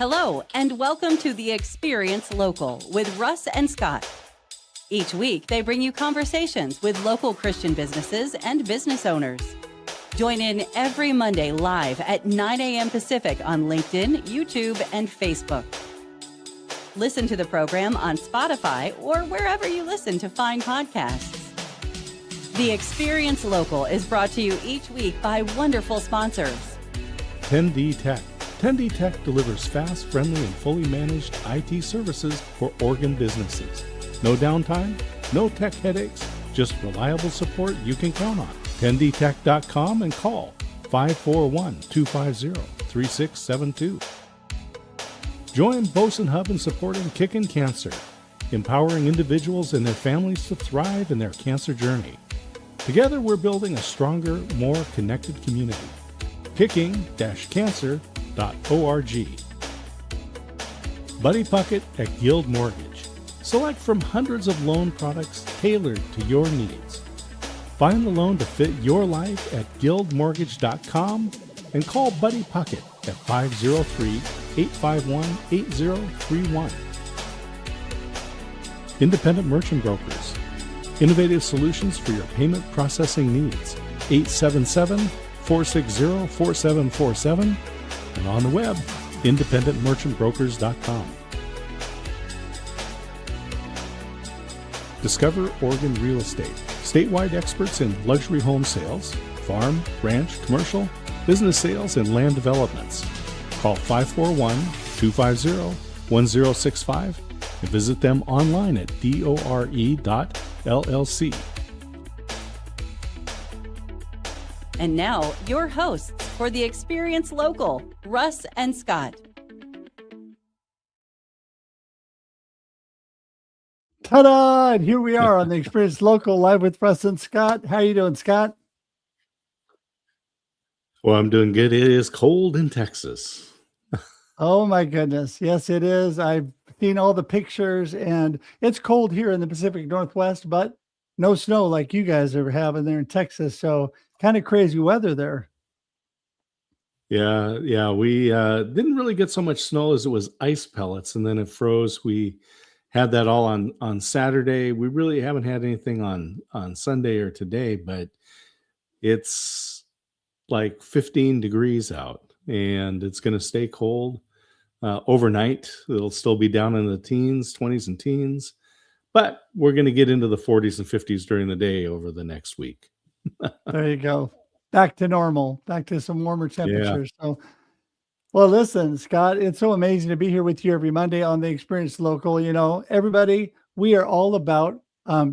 Hello, and welcome to The Experience Local with Russ and Scott. Each week, they bring you conversations with local Christian businesses and business owners. Join in every Monday live at 9 a.m. Pacific on LinkedIn, YouTube, and Facebook. Listen to the program on Spotify or wherever you listen to fine podcasts. The Experience Local is brought to you each week by wonderful sponsors. 10D Tech. 10D Tech delivers fast, friendly, and fully managed IT services for Oregon businesses. No downtime, no tech headaches, just reliable support you can count on. 10dtech.com and call 541-250-3672. Join Boson Hub in supporting Kickin' Cancer, empowering individuals and their families to thrive in their cancer journey. Together, we're building a stronger, more connected community. Kicking-cancer.org. Buddy Puckett at Guild Mortgage. Select from hundreds of loan products tailored to your needs. Find the loan to fit your life at guildmortgage.com and call Buddy Puckett at 503-851-8031. Independent Merchant Brokers. Innovative solutions for your payment processing needs. 877-460-4747 and on the web, independentmerchantbrokers.com. Discover Oregon Real Estate. Statewide experts in luxury home sales, farm, ranch, commercial, business sales, and land developments. Call 541-250-1065 and visit them online at dore.llc. And now, your hosts for The Experience Local, Russ and Scott. Ta-da! And here we are on The Experience Local, live with Russ and Scott. How are you doing, Scott? Well, I'm doing good. It is cold in Texas. Oh, my goodness. Yes, it is. I've seen all the pictures, and it's cold here in the Pacific Northwest, but no snow like you guys are having there in Texas. So kind of crazy weather there. Yeah. We didn't really get so much snow as it was ice pellets, and then it froze. We had that all on Saturday. We really haven't had anything on Sunday or today, but it's like 15 degrees out, and it's going to stay cold overnight. It'll still be down in the teens, 20s and teens, but we're going to get into the 40s and 50s during the day over the next week. There you go. Back to normal, back to some warmer temperatures. Yeah. So, well, listen, Scott, it's so amazing to be here with you every Monday on The Experience Local. You know, everybody, we are all about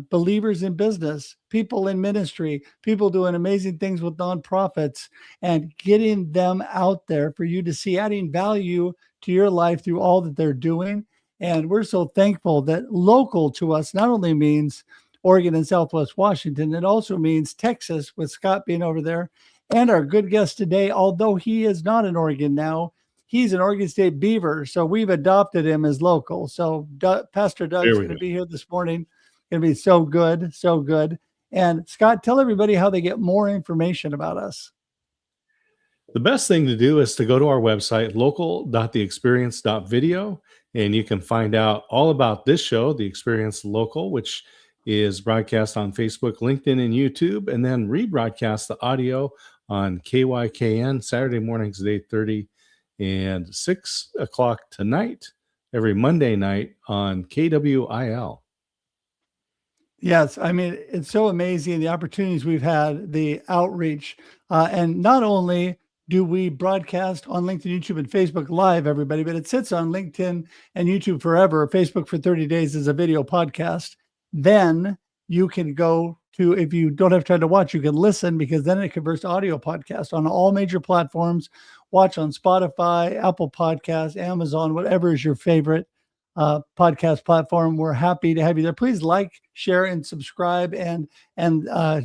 believers in business, people in ministry, people doing amazing things with nonprofits, and getting them out there for you to see, adding value to your life through all that they're doing. And we're so thankful that local to us not only means Oregon and Southwest Washington, it also means Texas, with Scott being over there. And our good guest today, although he is not in Oregon now, he's an Oregon State Beaver, so we've adopted him as local. So Pastor Doug's going to be here this morning. Going to be so good, so good. And Scott, tell everybody how they get more information about us. The best thing to do is to go to our website, local.theexperience.video, and you can find out all about this show, The Experience Local, which is broadcast on Facebook, LinkedIn, and YouTube, and then rebroadcast the audio on KYKN Saturday mornings at 8:30 and 6 o'clock tonight, every Monday night on KWIL. Yes, I mean, it's so amazing the opportunities we've had, the outreach, and not only do we broadcast on LinkedIn, YouTube, and Facebook Live, everybody, but it sits on LinkedIn and YouTube forever. Facebook for 30 days is a video podcast. Then you can go to, if you don't have time to watch, you can listen, because then it converts to audio podcast on all major platforms. Watch on Spotify, Apple Podcasts, Amazon, whatever is your favorite podcast platform. We're happy to have you there. Please like, share, and subscribe, and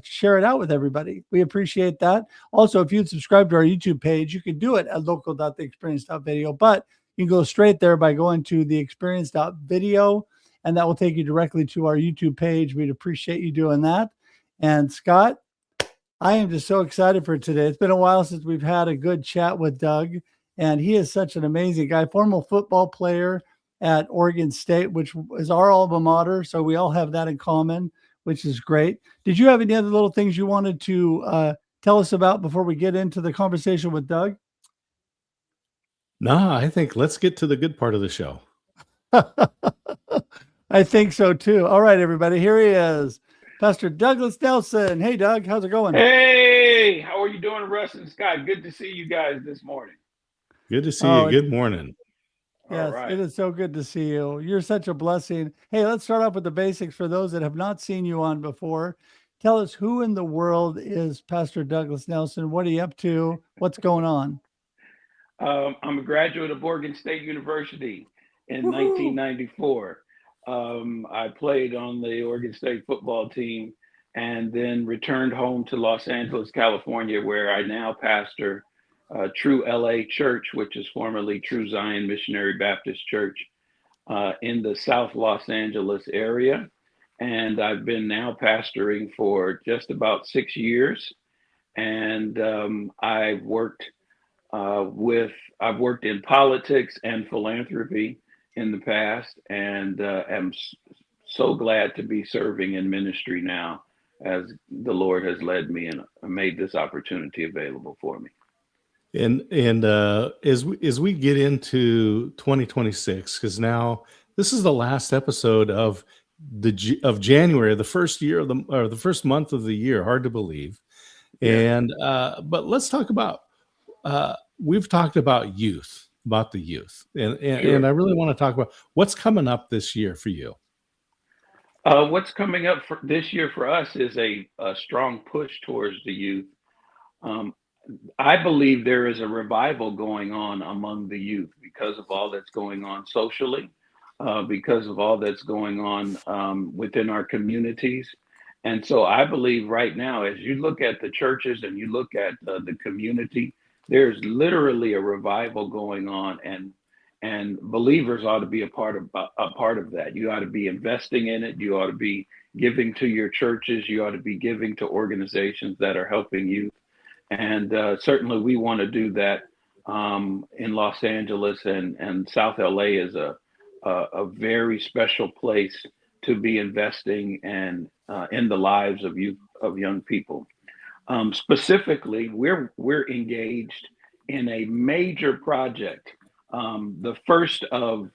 share it out with everybody. We appreciate that. Also, if you'd subscribe to our YouTube page, you can do it at local.theexperience.video, but you can go straight there by going to theexperience.video, and that will take you directly to our YouTube page. We'd appreciate you doing that. And Scott, I am just so excited for today. It's been a while since we've had a good chat with Doug, And he is such an amazing guy, former football player at Oregon State, which is our alma mater. So we all have that in common, which is great. Did you have any other little things you wanted to tell us about before we get into the conversation with Doug? No, I think let's get to the good part of the show. I think so too. All right, everybody, here he is, Pastor Douglas Nelson. Hey, Doug, how's it going? Hey, how are you doing, Russ and Scott? Good to see you guys this morning. Good to see you. Good morning. Yes, All right. It is so good to see you. You're such a blessing. Hey, let's start off with the basics for those that have not seen you on before. Tell us, who in the world is Pastor Douglas Nelson? What are you up to? What's going on? I'm a graduate of Oregon State University in 1994. I played on the Oregon State football team and then returned home to Los Angeles, California, where I now pastor TrueLA Church, which is formerly True Zion Missionary Baptist Church in the South Los Angeles area. And I've been now pastoring for just about 6 years. And I've worked in politics and philanthropy in the past, and am so glad to be serving in ministry now as the Lord has led me and made this opportunity available for me. And as we get into 2026, because now this is the last episode of January, the first year of the first month of the year. Hard to believe. Yeah. And but let's talk about. We've talked about the youth, and Sure. and I really want to talk about what's coming up this year for you. What's coming up for this year for us is a strong push towards the youth. I believe there is a revival going on among the youth because of all that's going on socially, because of all that's going on within our communities. And so I believe right now, as you look at the churches and you look at the community, there's literally a revival going on, and believers ought to be a part of that. You ought to be investing in it. You ought to be giving to your churches. You ought to be giving to organizations that are helping youth. And certainly we want to do that in Los Angeles, and South LA is a very special place to be investing and in the lives of youth, of young people. Specifically, we're engaged in a major project, the first of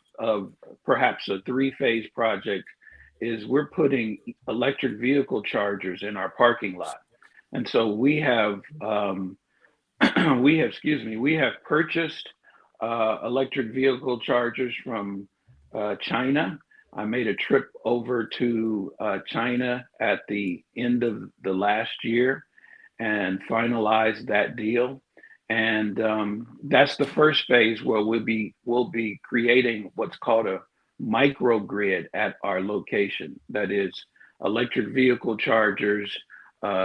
perhaps a 3-phase project. Is we're putting electric vehicle chargers in our parking lot. And so we have purchased electric vehicle chargers from China. I made a trip over to China at the end of the last year and finalized that deal. And that's the first phase where we'll be creating what's called a microgrid at our location. That is electric vehicle chargers,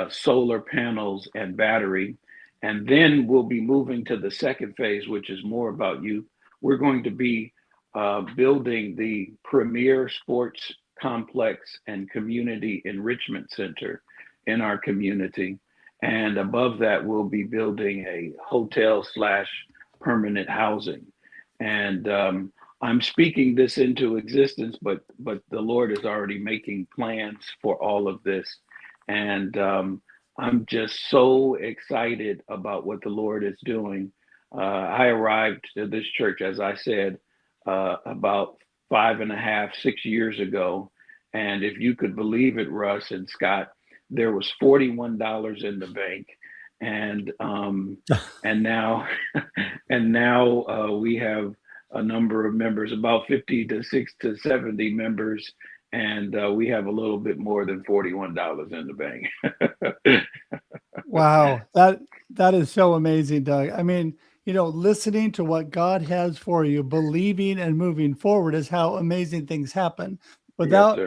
solar panels, and battery. And then we'll be moving to the second phase, which is more about youth. We're going to be building the premier sports complex and community enrichment center in our community. And above that, we'll be building a hotel/permanent housing. And I'm speaking this into existence, but the Lord is already making plans for all of this. And I'm just so excited about what the Lord is doing. I arrived to this church, as I said, about 5.5, 6 years ago. And if you could believe it, Russ and Scott, there was $41 in the bank. And now we have a number of members, about 50 to 60 to 70 members, and we have a little bit more than $41 in the bank. Wow, that is so amazing, Doug. I mean, listening to what God has for you, believing and moving forward is how amazing things happen. Without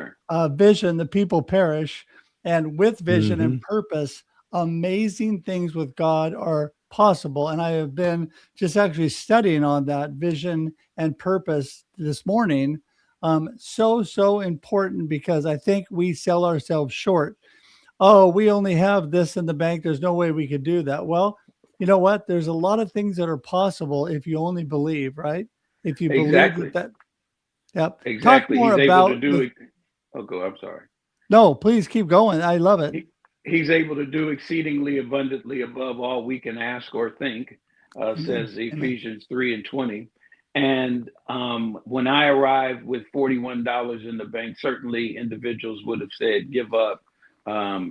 vision, the people perish, and with vision and purpose, amazing things with God are possible. And I have been just actually studying on that vision and purpose this morning. So important, because I think we sell ourselves short. Oh, we only have this in the bank. There's no way we could do that. Well, you know what? There's a lot of things that are possible if you only believe, right? If you believe Exactly. that. Yep. Talk Exactly. more He's able to about do it. Oh, go. I'm sorry. No, please keep going. I love it. He's able to do exceedingly abundantly above all we can ask or think, Amen. says Amen. Ephesians 3:20. And when I arrived with $41 in the bank, certainly individuals would have said, give up.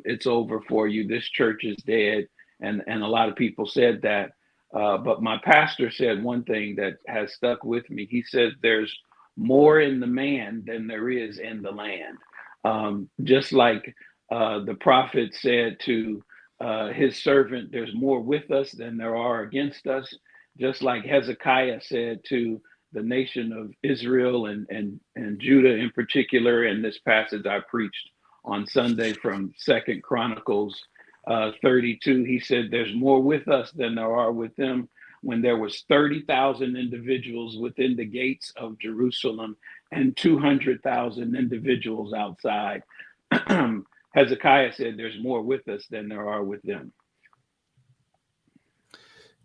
It's over for you. This church is dead. And a lot of people said that. But my pastor said one thing that has stuck with me. He said, there's more in the man than there is in the land. Just like the prophet said to his servant, there's more with us than there are against us. Just like Hezekiah said to the nation of Israel and Judah in particular, in this passage I preached on Sunday from 2 Chronicles 32, he said, there's more with us than there are with them. When there was 30,000 individuals within the gates of Jerusalem and 200,000 individuals outside, Hezekiah said, there's more with us than there are with them.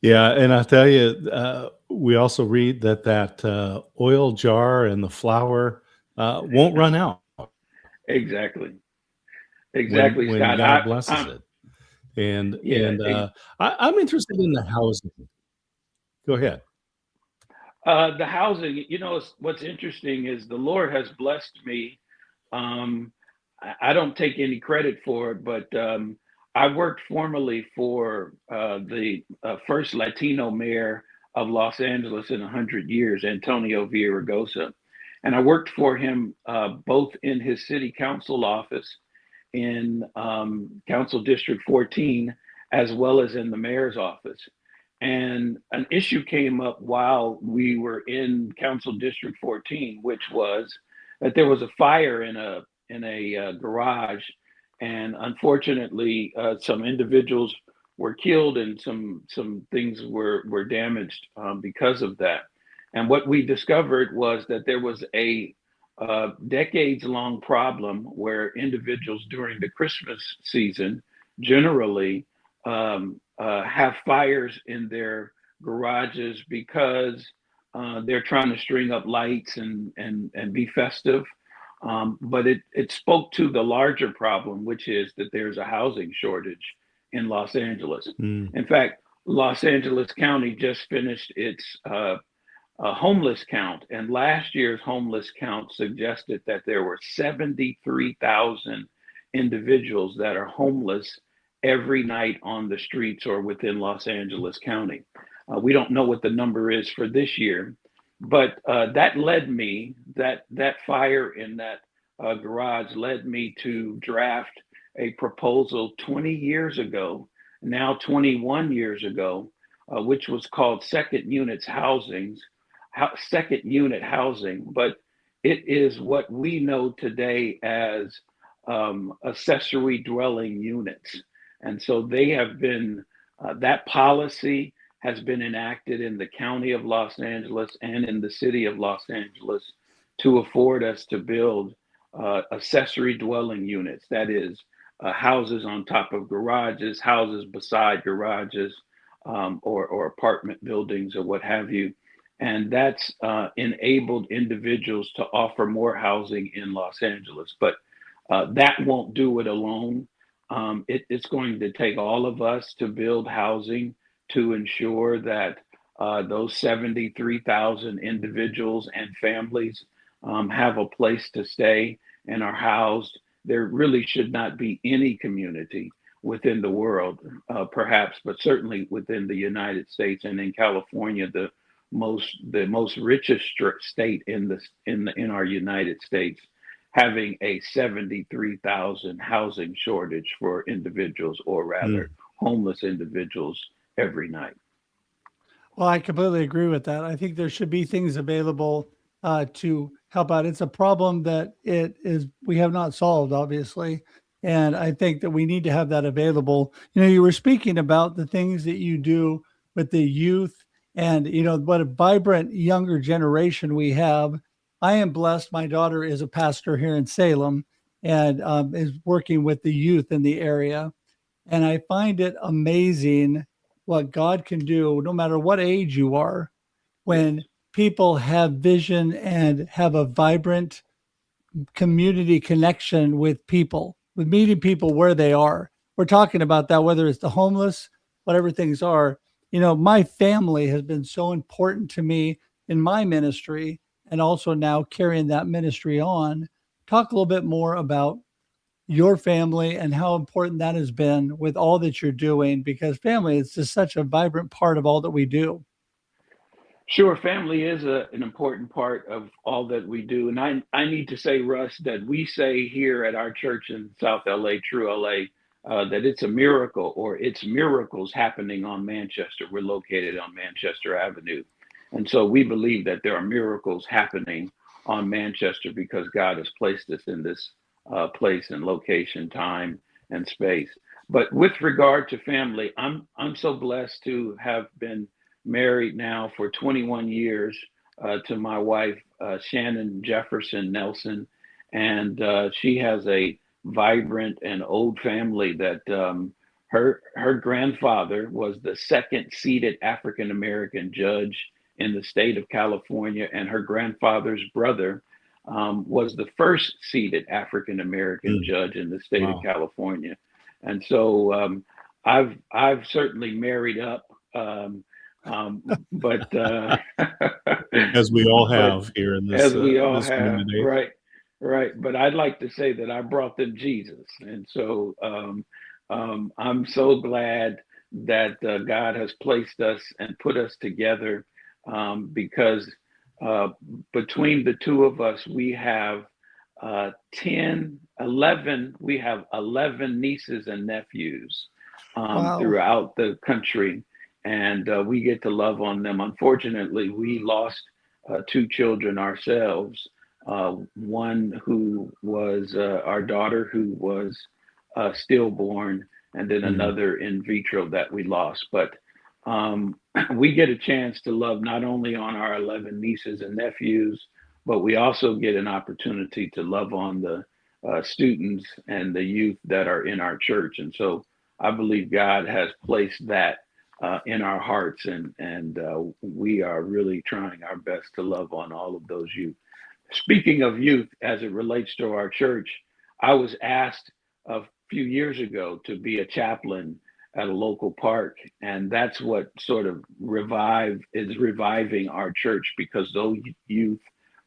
Yeah, and I tell you, we also read that oil jar and the flour won't run out. Exactly, when Scott. God blesses it. And I'm interested in the housing. Go ahead. The housing, what's interesting is the Lord has blessed me. I don't take any credit for it, but I worked formerly for the first Latino mayor of Los Angeles in 100 years, Antonio Villaraigosa. And I worked for him both in his city council office in Council District 14, as well as in the mayor's office. And an issue came up while we were in Council District 14, which was that there was a fire in a garage, and unfortunately, some individuals were killed and some things were damaged because of that. And what we discovered was that there was a decades-long problem where individuals during the Christmas season generally have fires in their garages because they're trying to string up lights and be festive. But it spoke to the larger problem, which is that there's a housing shortage in Los Angeles. In fact, Los Angeles County just finished its homeless count, and last year's homeless count suggested that there were 73,000 individuals that are homeless every night on the streets or within Los Angeles County. We don't know what the number is for this year, but that fire in that garage led me to draft a proposal 20 years ago, now 21 years ago, which was called second unit housing, but it is what we know today as accessory dwelling units. And so they have been, that policy has been enacted in the county of Los Angeles and in the city of Los Angeles to afford us to build accessory dwelling units. That is, houses on top of garages, houses beside garages, or apartment buildings or what have you. And that's enabled individuals to offer more housing in Los Angeles. But that won't do it alone. It's going to take all of us to build housing to ensure that those 73,000 individuals and families have a place to stay and are housed. There really should not be any community within the world, perhaps, but certainly within the United States and in California, the most richest state in our United States, having a 73,000 housing shortage for individuals, or rather homeless individuals, every night. Well, I completely agree with that. I think there should be things available to help out. It's a problem that we have not solved, obviously. And I think that we need to have that available. You were speaking about the things that you do with the youth and, what a vibrant younger generation we have. I am blessed. My daughter is a pastor here in Salem and is working with the youth in the area. And I find it amazing what God can do, no matter what age you are, when people have vision and have a vibrant community connection with people, with meeting people where they are. We're talking about that, whether it's the homeless, whatever things are. My family has been so important to me in my ministry, and also now carrying that ministry on. Talk a little bit more about your family and how important that has been with all that you're doing, because family is just such a vibrant part of all that we do. Sure, family is an important part of all that we do. And I need to say, Russ, that we say here at our church in South LA, TrueLA, that it's a miracle, or it's miracles happening on Manchester. We're located on Manchester Avenue. And so we believe that there are miracles happening on Manchester because God has placed us in this place and location, time, and space. But with regard to family, I'm so blessed to have been married now for 21 years to my wife, Shannon Jefferson Nelson. And she has a vibrant and old family that her grandfather was the second seated African American judge in the state of California, and her grandfather's brother was the first seated African American judge in the state of California. And so I've certainly married up. But as we all have here in this, as we all this have, community. right. But I'd like to say that I brought them Jesus, and so I'm so glad that God has placed us and put us together, because between the two of us, we have 11, we have 11 nieces and nephews throughout the country. And we get to love on them. Unfortunately, we lost two children ourselves. One who was our daughter, who was stillborn, and then another in vitro that we lost. But we get a chance to love not only on our 11 nieces and nephews, but we also get an opportunity to love on the students and the youth that are in our church. And so I believe God has placed that in our hearts, and we are really trying our best to love on all of those youth. Speaking of youth, as it relates to our church, I was asked a few years ago to be a chaplain at a local park, and that's what sort of reviving our church, because those youth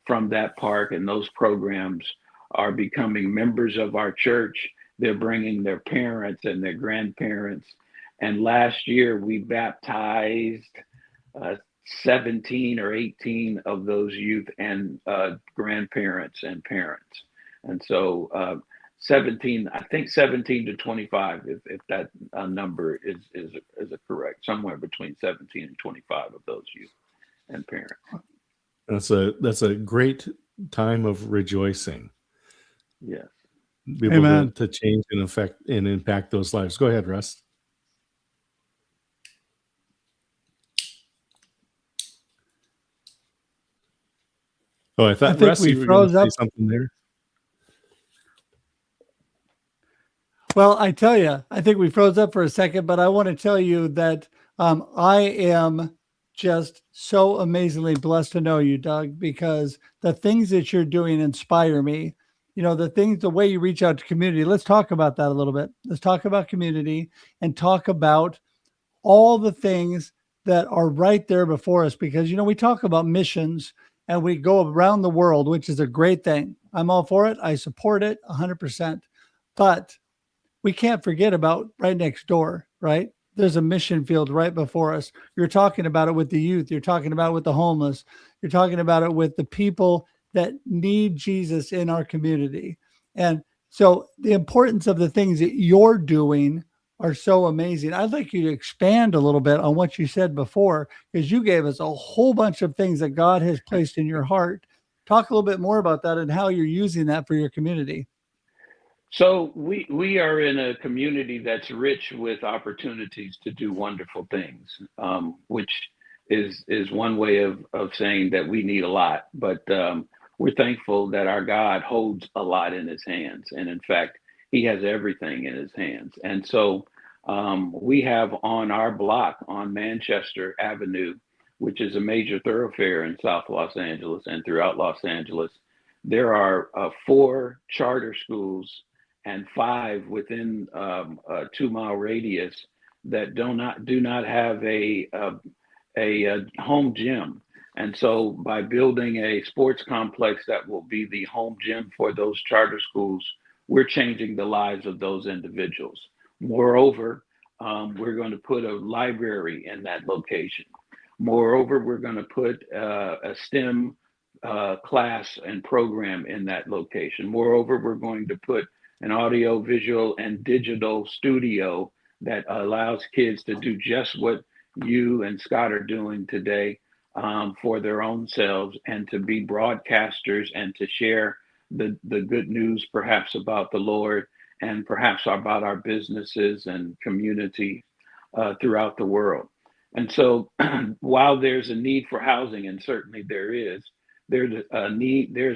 from that park and those programs are becoming members of our church. They're bringing their parents and their grandparents. And last year we baptized 17 or 18 of those youth and grandparents and parents. And so 17, I think 17 to 25, if that number is correct, somewhere between 17 and 25 of those youth and parents. That's a great time of rejoicing. Yes. Be able to change and affect and impact those lives. Go ahead, Russ. Oh, I thought Russ, you were going to say something there. Well, I tell you, I think we froze up for a second, but I want to tell you that I am just so amazingly blessed to know you, Doug, because the things that you're doing inspire me. The way you reach out to community. Let's talk about that a little bit. Let's talk about community and talk about all the things that are right there before us, because, we talk about missions and we go around the world, which is a great thing. I'm all for it. I support it 100%. But we can't forget about right next door, right? There's a mission field right before us. You're talking about it with the youth. You're talking about it with the homeless. You're talking about it with the people that need Jesus in our community. And so the importance of the things that you're doing are so amazing. I'd like you to expand a little bit on what you said before, because you gave us a whole bunch of things that God has placed in your heart. Talk a little bit more about that and how you're using that for your community. So we are in a community that's rich with opportunities to do wonderful things, which is one way of saying that we need a lot. But we're thankful that our God holds a lot in his hands. And in fact, he has everything in his hands. And so We have on our block on Manchester Avenue, which is a major thoroughfare in South Los Angeles and throughout Los Angeles, there are 4 charter schools and 5 within a 2-mile radius that do not have a home gym. And so by building a sports complex that will be the home gym for those charter schools, we're changing the lives of those individuals. Moreover, we're going to put a library in that location. Moreover, we're going to put a STEM class and program in that location. Moreover, we're going to put an audio, visual, and digital studio that allows kids to do just what you and Scott are doing today, for their own selves, and to be broadcasters and to share the good news perhaps about the Lord and perhaps about our businesses and community throughout the world. And so while there's a need for housing, and certainly there's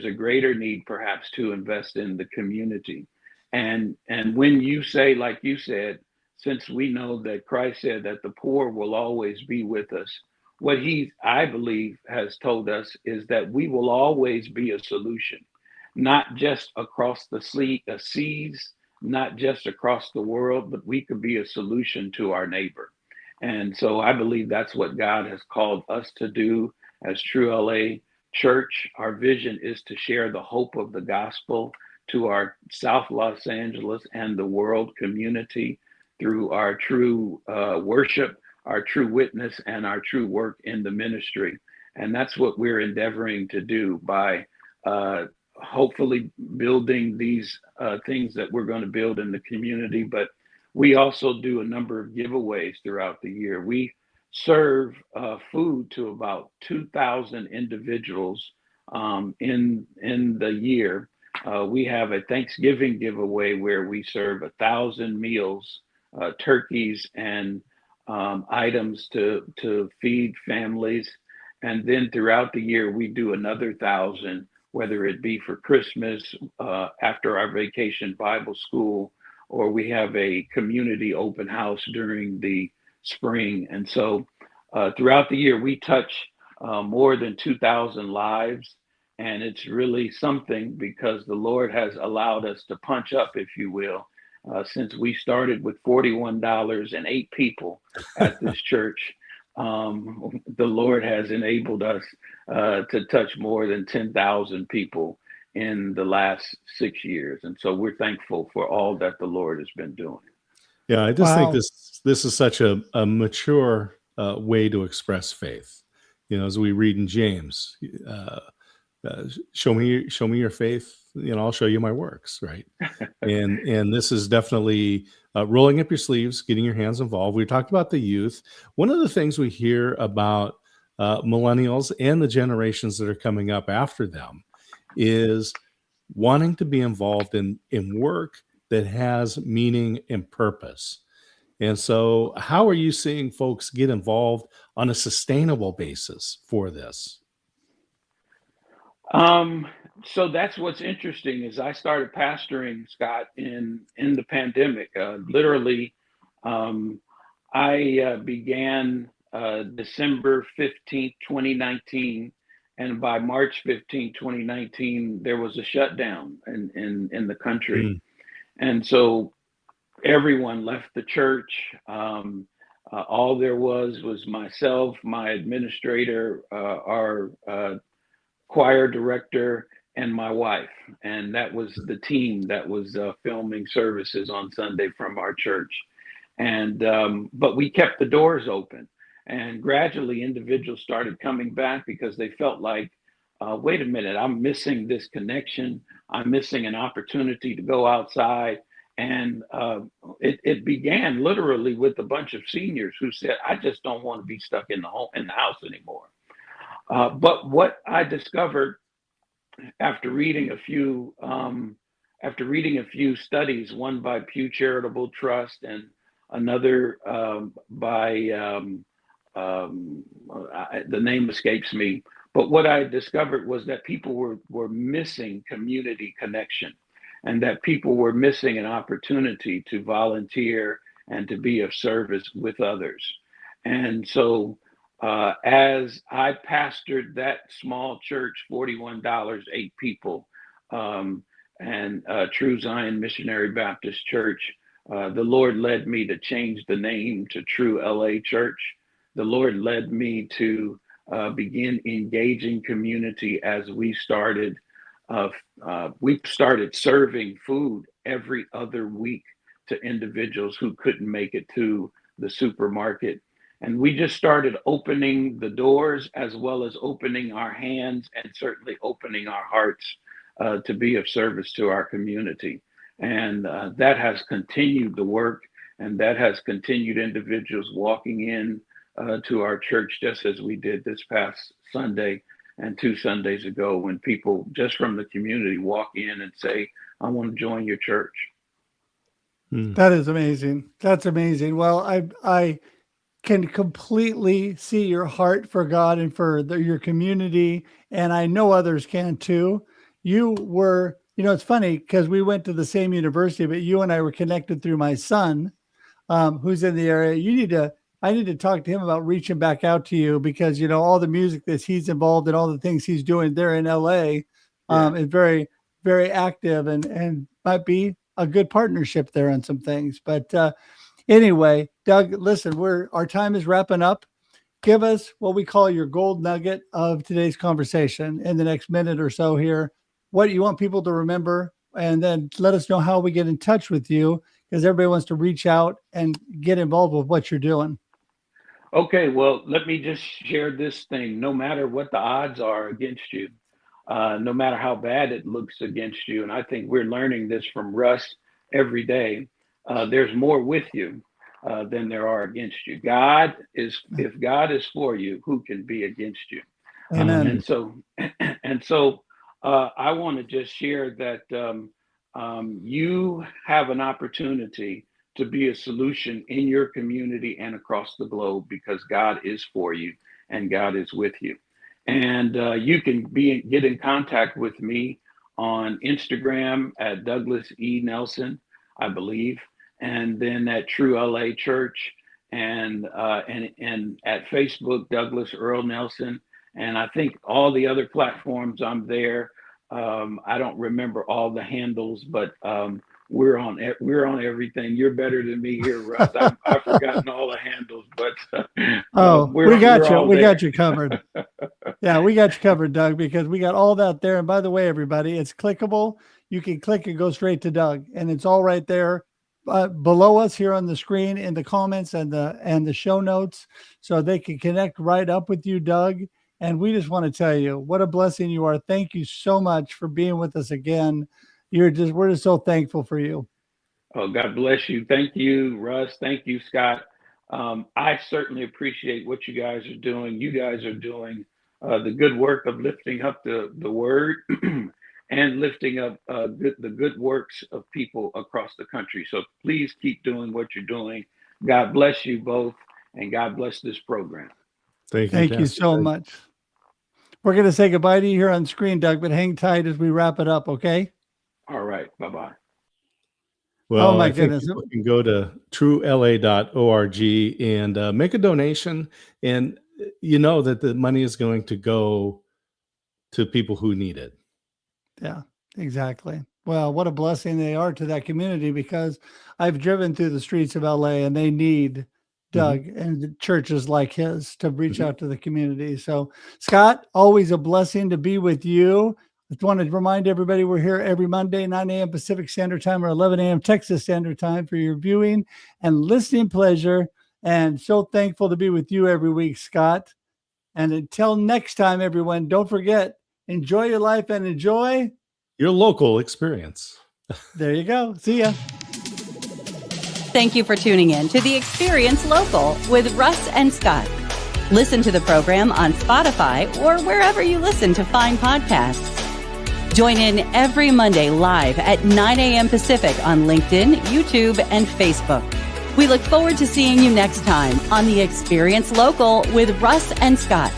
a greater need perhaps to invest in the community. And when you say, like you said, since we know that Christ said that the poor will always be with us, what he, I believe, has told us is that we will always be a solution, not just across the seas, not just across the world, but we could be a solution to our neighbor. And so I believe that's what God has called us to do as TrueLA Church. Our vision is to share the hope of the gospel to our South Los Angeles and the world community through our true worship, our true witness, and our true work in the ministry. And that's what we're endeavoring to do by hopefully building these things that we're going to build in the community. But we also do a number of giveaways throughout the year. We serve food to about 2,000 individuals in the year. We have a Thanksgiving giveaway where we serve 1,000 meals, turkeys, and items to feed families. And then throughout the year, we do another 1,000, whether it be for Christmas, after our vacation Bible school, or we have a community open house during the spring. And so throughout the year, we touch more than 2,000 lives. And it's really something because the Lord has allowed us to punch up, if you will. Since we started with $41 and 8 people at this church, the Lord has enabled us to touch more than 10,000 people in the last 6 years. And so we're thankful for all that the Lord has been doing. Yeah, I just think Wow. this is such a mature way to express faith. You know, as we read in James, show me your faith, you know, I'll show you my works, right? And this is definitely rolling up your sleeves, getting your hands involved. We talked about the youth. One of the things we hear about millennials and the generations that are coming up after them is wanting to be involved in work that has meaning and purpose. And so how are you seeing folks get involved on a sustainable basis for this? So that's what's interesting is I started pastoring, Scott, in the pandemic. Literally, I began December 15th, 2019, and by March 15th, 2019, there was a shutdown in the country. Mm. And so everyone left the church. All there was myself, my administrator, our choir director, and my wife. And that was the team that was filming services on Sunday from our church. And but we kept the doors open. And gradually individuals started coming back because they felt like, wait a minute, I'm missing this connection. I'm missing an opportunity to go outside. And it began literally with a bunch of seniors who said, I just don't want to be stuck in the house anymore. But what I discovered after reading a few studies, one by Pew Charitable Trust and another by the name escapes me. But what I discovered was that people were missing community connection, and that people were missing an opportunity to volunteer and to be of service with others. And so as I pastored that small church, $41, 8 people, and True Zion Missionary Baptist Church, the Lord led me to change the name to TrueLA Church. The Lord led me to begin engaging community as we started serving food every other week to individuals who couldn't make it to the supermarket. And we just started opening the doors, as well as opening our hands and certainly opening our hearts to be of service to our community. And that has continued the work, and that has continued individuals walking in to our church, just as we did this past Sunday and 2 Sundays ago, when people just from the community walk in and say, I want to join your church. That is amazing. That's amazing. Well, I can completely see your heart for God and for your community, and I know others can too. You were, it's funny because we went to the same university, but you and I were connected through my son, who's in the area. I need to talk to him about reaching back out to you, because, all the music that he's involved in, all the things he's doing there in LA is very, very active and might be a good partnership there on some things. But anyway, Doug, listen, our time is wrapping up. Give us what we call your gold nugget of today's conversation in the next minute or so here, what you want people to remember, and then let us know how we get in touch with you, because everybody wants to reach out and get involved with what you're doing. Okay, well, let me just share this thing. No matter what the odds are against you, no matter how bad it looks against you, and I think we're learning this from Russ every day, there's more with you than there are against you. If God is for you, who can be against you? Amen. And so I want to just share that you have an opportunity to be a solution in your community and across the globe, because God is for you and God is with you. And you can get in contact with me on Instagram at Douglas E. Nelson, I believe, and then at TrueLA Church, and at Facebook, Douglas Earl Nelson. And I think all the other platforms I'm there. I don't remember all the handles, but we're on everything. You're better than me here, Russ. I've forgotten all the handles, but we got you covered. Yeah, we got you covered, Doug, because we got all that there. And by the way, everybody, it's clickable. You can click and go straight to Doug, and it's all right there below us here on the screen in the comments and the show notes, so they can connect right up with you, Doug. And we just want to tell you what a blessing you are. Thank you so much for being with us again. We're just so thankful for you. Oh, God bless you. Thank you, Russ. Thank you, Scott. I certainly appreciate what you guys are doing. You guys are doing the good work of lifting up the word and lifting up the good works of people across the country. So please keep doing what you're doing. God bless you both, and God bless this program. Thank you so much. We're going to say goodbye to you here on screen, Doug, but hang tight as we wrap it up, okay? All right. Bye-bye. Well, oh my I think goodness. people can go to truela.org and make a donation, and you know that the money is going to go to people who need it. Yeah, exactly. Well, what a blessing they are to that community, because I've driven through the streets of LA and they need Doug and the churches like his to reach out to the community. So, Scott, always a blessing to be with you. I just want to remind everybody we're here every Monday, 9 a.m. Pacific Standard Time or 11 a.m. Texas Standard Time for your viewing and listening pleasure. And so thankful to be with you every week, Scott. And until next time, everyone, don't forget, enjoy your life and enjoy your local experience. There you go. See ya. Thank you for tuning in to The Experience Local with Russ and Scott. Listen to the program on Spotify or wherever you listen to fine podcasts. Join in every Monday live at 9 a.m. Pacific on LinkedIn, YouTube, and Facebook. We look forward to seeing you next time on The Experience Local with Russ and Scott.